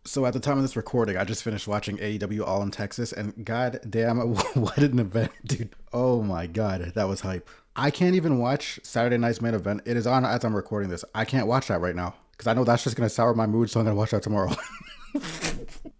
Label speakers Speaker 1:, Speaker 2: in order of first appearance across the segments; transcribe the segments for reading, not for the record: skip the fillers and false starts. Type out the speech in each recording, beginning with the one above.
Speaker 1: So at the time of this recording, I just finished watching AEW All in Texas, and god damn, what an event, dude. Oh my god, that was hype. I can't even watch Saturday night's main event. It is on as I'm recording this. I can't watch that right now, because I know that's just going to sour my mood, so I'm going to watch that tomorrow.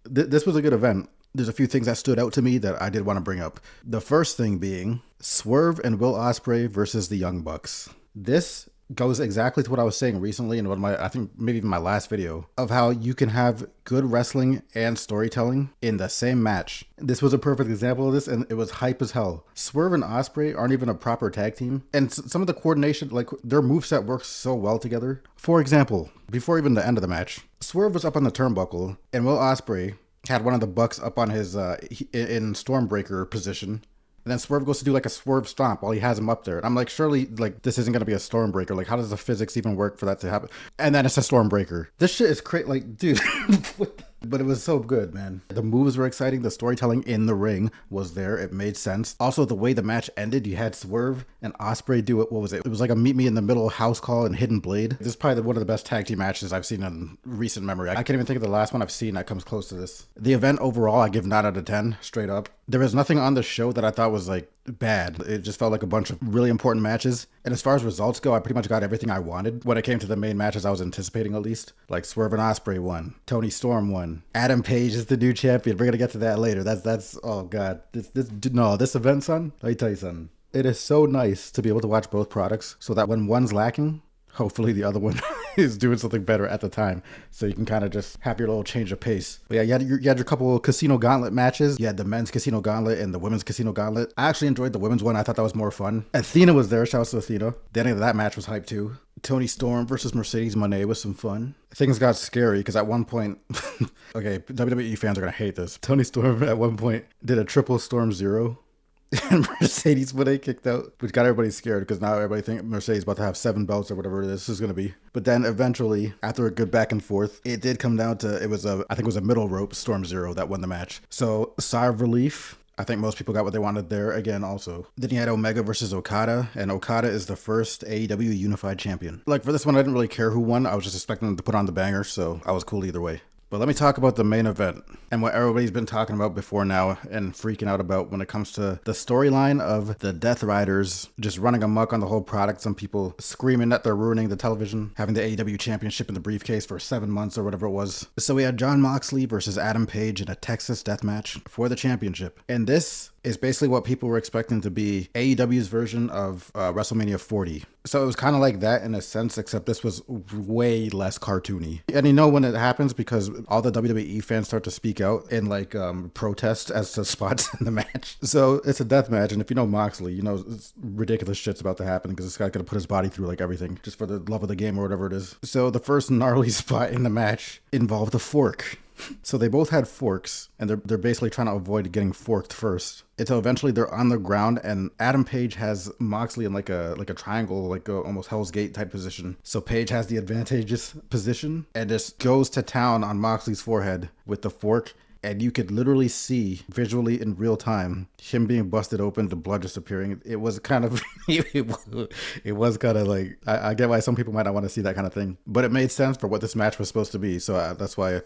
Speaker 1: This was a good event. There's a few things that stood out to me that I did want to bring up. The first thing being Swerve and Will Ospreay versus the Young Bucks. This goes exactly to what I was saying recently in one of my, I think maybe even my last video, of how you can have good wrestling and storytelling in the same match. This was a perfect example of this, and it was hype as hell. Swerve and Ospreay aren't even a proper tag team, and some of the coordination, like their moveset works so well together. For example, before even the end of the match, Swerve was up on the turnbuckle, and Will Ospreay had one of the Bucks up on his in Stormbreaker position. And then Swerve goes to do like a Swerve stomp while he has him up there. And I'm like, surely like this isn't going to be a Stormbreaker. Like, how does the physics even work for that to happen? And then it's a Stormbreaker. This shit is crazy. Like, dude. But it was so good, man. The moves were exciting. The storytelling in the ring was there. It made sense. Also, the way the match ended, you had Swerve and Ospreay do it. What was it? It was like a meet me in the middle house call and Hidden Blade. This is probably one of the best tag team matches I've seen in recent memory. I can't even think of the last one I've seen that comes close to this. The event overall, I give 9 out of 10, straight up. There was nothing on the show that I thought was like bad. It just felt like a bunch of really important matches. And as far as results go, I pretty much got everything I wanted when it came to the main matches I was anticipating, at least. Like Swerve and Ospreay won. Tony Storm won. Adam Page is the new champion. We're gonna get to that later. That's oh god. This event, son. Let me tell you something. It is so nice to be able to watch both products, so that when one's lacking, hopefully the other one is doing something better at the time, so you can kind of just have your little change of pace. But yeah, you had your couple of Casino Gauntlet matches. You had the men's Casino Gauntlet and the women's Casino Gauntlet. I actually enjoyed the women's one. I thought that was more fun. Athena was there. Shout out to Athena. The ending of that match was hype too. Tony Storm versus Mercedes Moné was some fun. Things got scary because at one point, okay, WWE fans are gonna hate this. Tony Storm at one point did a triple Storm Zero. And Mercedes Moné kicked out, which got everybody scared because now everybody think Mercedes about to have 7 belts or whatever this is going to be. But then eventually, after a good back and forth, it did come down to, I think it was a middle rope Storm Zero that won the match. So sigh of relief. I think most people got what they wanted there again also. Then you had Omega versus Okada, and Okada is the first AEW Unified Champion. Like for this one, I didn't really care who won. I was just expecting them to put on the banger, so I was cool either way. But let me talk about the main event and what everybody's been talking about before now and freaking out about when it comes to the storyline of the Death Riders just running amok on the whole product. Some people screaming that they're ruining the television, having the AEW championship in the briefcase for 7 months or whatever it was. So we had Jon Moxley versus Adam Page in a Texas death match for the championship. And this is basically what people were expecting to be AEW's version of WrestleMania 40. So it was kind of like that in a sense, except this was way less cartoony. And you know when it happens because all the WWE fans start to speak out in like protest as to spots in the match. So it's a death match, and if you know Moxley, you know ridiculous shit's about to happen because this guy's gonna put his body through like everything just for the love of the game or whatever it is. So the first gnarly spot in the match involved a fork. So they both had forks, and they're basically trying to avoid getting forked first. Until eventually they're on the ground, and Adam Page has Moxley in like a triangle, like a almost Hell's Gate type position. So Page has the advantageous position and just goes to town on Moxley's forehead with the fork. And you could literally see visually in real time him being busted open, the blood just appearing. It was kind of, it was kind of like, I get why some people might not want to see that kind of thing. But it made sense for what this match was supposed to be. So that's why,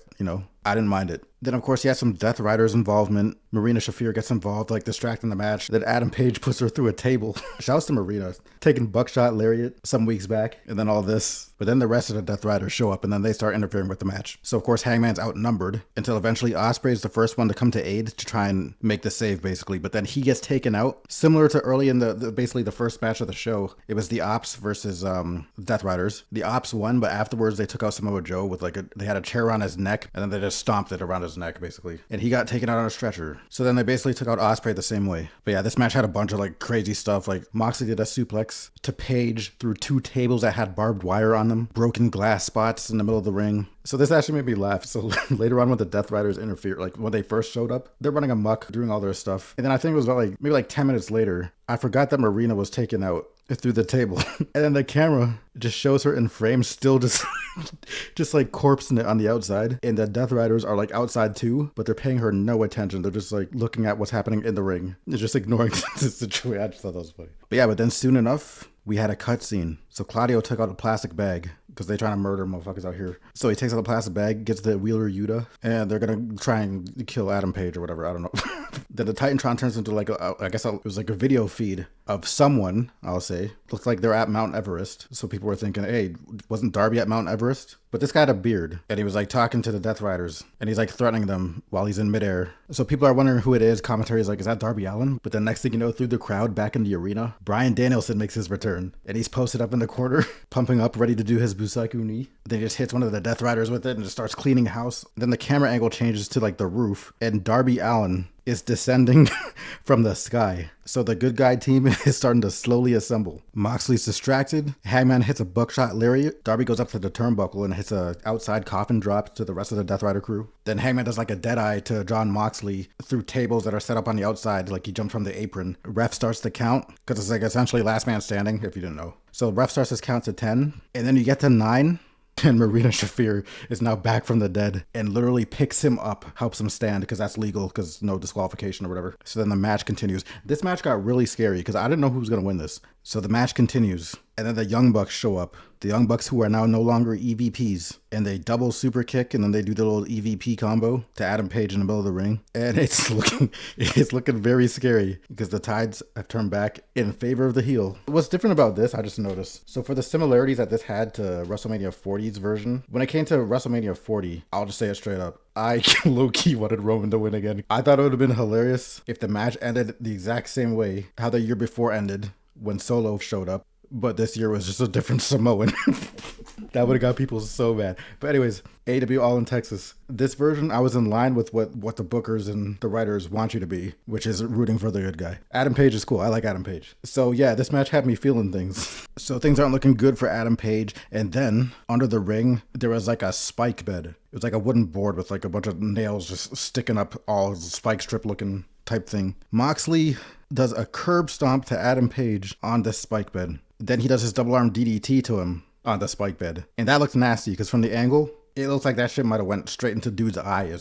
Speaker 1: I didn't mind it. Then, of course, you had some Death Riders involvement. Marina Shafir gets involved, like distracting the match. Then Adam Page puts her through a table. Shouts to Marina, taking buckshot lariat some weeks back, and then all this. But then the rest of the Death Riders show up, and then they start interfering with the match. So, of course, Hangman's outnumbered until eventually Ospreay is the first one to come to aid to try and make the save, basically. But then he gets taken out. Similar to early in basically the first match of the show, it was the Ops versus Death Riders. The Ops won, but afterwards they took out Samoa Joe with they had a chair around his neck, and then they just stomped it around his neck, basically. And he got taken out on a stretcher. So then they basically took out Ospreay the same way. But yeah, this match had a bunch of like crazy stuff. Like Moxley did a suplex to Page through 2 tables that had barbed wire on them, broken glass spots in the middle of the ring. So this actually made me laugh. So later on when the Death Riders interfered, like when they first showed up, they're running amok, doing all their stuff. And then I think it was about maybe 10 minutes later, I forgot that Marina was taken out through the table. And then the camera just shows her in frame still just like corpsing it on the outside. And the Death Riders are like outside too, but they're paying her no attention. They're just like looking at what's happening in the ring. They're just ignoring the situation. I just thought that was funny. But yeah, but then soon enough, we had a cutscene. So Claudio took out a plastic bag because they're trying to murder motherfuckers out here. So he takes out a plastic bag, gets the Wheeler Yuta, and they're gonna try and kill Adam Page or whatever. I don't know. Then the Titantron turns into like I guess it was like a video feed of someone. I'll say looks like they're at Mount Everest. So people were thinking, hey, wasn't Darby at Mount Everest? But this guy had a beard, and he was like talking to the Death Riders, and he's like threatening them while he's in midair. So people are wondering who it is. Commentary is like, is that Darby Allin? But the next thing you know, through the crowd back in the arena, Bryan Danielson makes his return, and he's posted up in the corner, pumping up, ready to do his Busaiku knee. Then he just hits one of the Death Riders with it and just starts cleaning house. Then the camera angle changes to like the roof, and Darby Allin is descending from the sky. So the good guy team is starting to slowly assemble. Moxley's distracted. Hangman hits a buckshot lariat. Darby goes up to the turnbuckle and hits a outside coffin drop to the rest of the Death Rider crew. Then Hangman does like a dead eye to John Moxley through tables that are set up on the outside, like he jumped from the apron. Ref starts to count because it's like essentially last man standing, if you didn't know. So ref starts his count to 10, and then you get to 9. And Marina Shafir is now back from the dead and literally picks him up, helps him stand because that's legal because no disqualification or whatever. So then the match continues. This match got really scary because I didn't know who was going to win this. So the match continues, and then the Young Bucks show up. The Young Bucks, who are now no longer EVPs, and they double super kick, and then they do the little EVP combo to Adam Page in the middle of the ring. And it's looking very scary because the tides have turned back in favor of the heel. What's different about this, I just noticed. So for the similarities that this had to WrestleMania 40's version, when it came to WrestleMania 40, I'll just say it straight up, I low-key wanted Roman to win again. I thought it would have been hilarious if the match ended the exact same way how the year before ended when Solo showed up. But this year was just a different Samoan. That would have got people so mad. But anyways, AEW All in Texas. This version, I was in line with what the bookers and the writers want you to be, which is rooting for the good guy. Adam Page is cool. I like Adam Page. So yeah, this match had me feeling things. So things aren't looking good for Adam Page. And then under the ring, there was like a spike bed. It was like a wooden board with like a bunch of nails just sticking up, all spike strip looking type thing. Moxley does a curb stomp to Adam Page on the spike bed. Then he does his double arm DDT to him on the spike bed. And that looked nasty because from the angle, it looks like that shit might have went straight into dude's eye.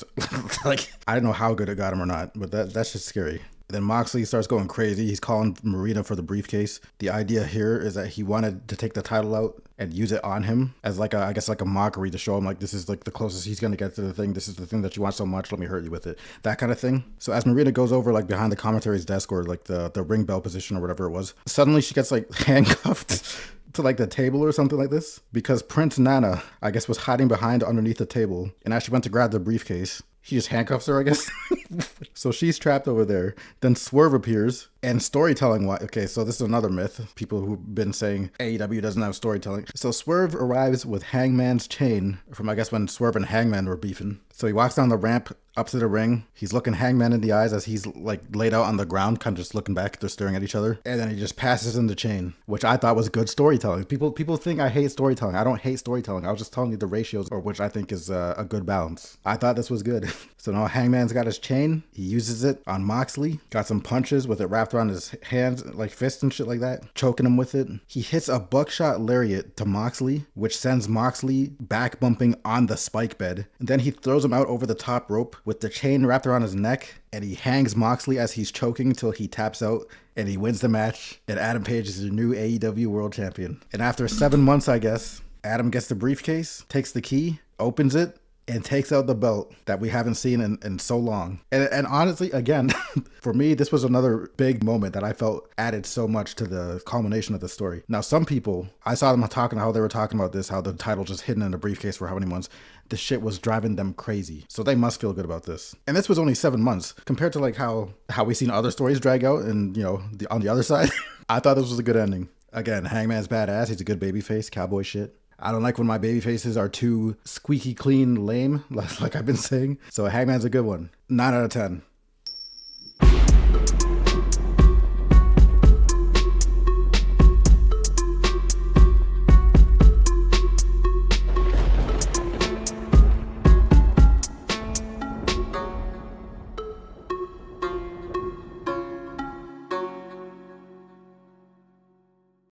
Speaker 1: Like, I don't know how good it got him or not, but that's just scary. Then Moxley starts going crazy. He's calling Marina for the briefcase. The idea here is that he wanted to take the title out and use it on him as like I guess like a mockery to show him like this is like the closest he's going to get to the thing. This is the thing that you want so much. Let me hurt you with it. That kind of thing. So as Marina goes over like behind the commentary's desk or like the ring bell position or whatever it was, suddenly she gets like handcuffed to like the table or something like this because Prince Nana, I guess, was hiding behind underneath the table. And as she went to grab the briefcase, he just handcuffs her, I guess. So she's trapped over there. Then Swerve appears. And storytelling, okay, so this is another myth. People who've been saying AEW doesn't have storytelling. So Swerve arrives with Hangman's chain from, I guess, when Swerve and Hangman were beefing. So he walks down the ramp up to the ring. He's looking Hangman in the eyes as he's like laid out on the ground, kind of just looking back. They're staring at each other. And then he just passes him the chain, which I thought was good storytelling. People think I hate storytelling. I don't hate storytelling. I was just telling you the ratios, or which I think is a good balance. I thought this was good. So now Hangman's got his chain. He uses it on Moxley. Got some punches with it wrapped around his hands, like fists and shit like that, choking him with it. He hits a buckshot lariat to Moxley, which sends Moxley back bumping on the spike bed. And then he throws him out over the top rope with the chain wrapped around his neck, and he hangs Moxley as he's choking until he taps out, and he wins the match. And Adam Page is the new AEW World Champion. And after 7 months, I guess, Adam gets the briefcase, takes the key, opens it, and takes out the belt that we haven't seen in so long. And honestly, again, for me, this was another big moment that I felt added so much to the culmination of the story. Now, some people, I saw them talking how they were talking about this, how the title just hidden in a briefcase for how many months. The shit was driving them crazy. So they must feel good about this. And this was only 7 months compared to like how we seen other stories drag out and, you know, on the other side. I thought this was a good ending. Again, Hangman's badass. He's a good babyface, cowboy shit. I don't like when my baby faces are too squeaky clean lame, like I've been saying. So Hangman's a good one. 9 out of 10.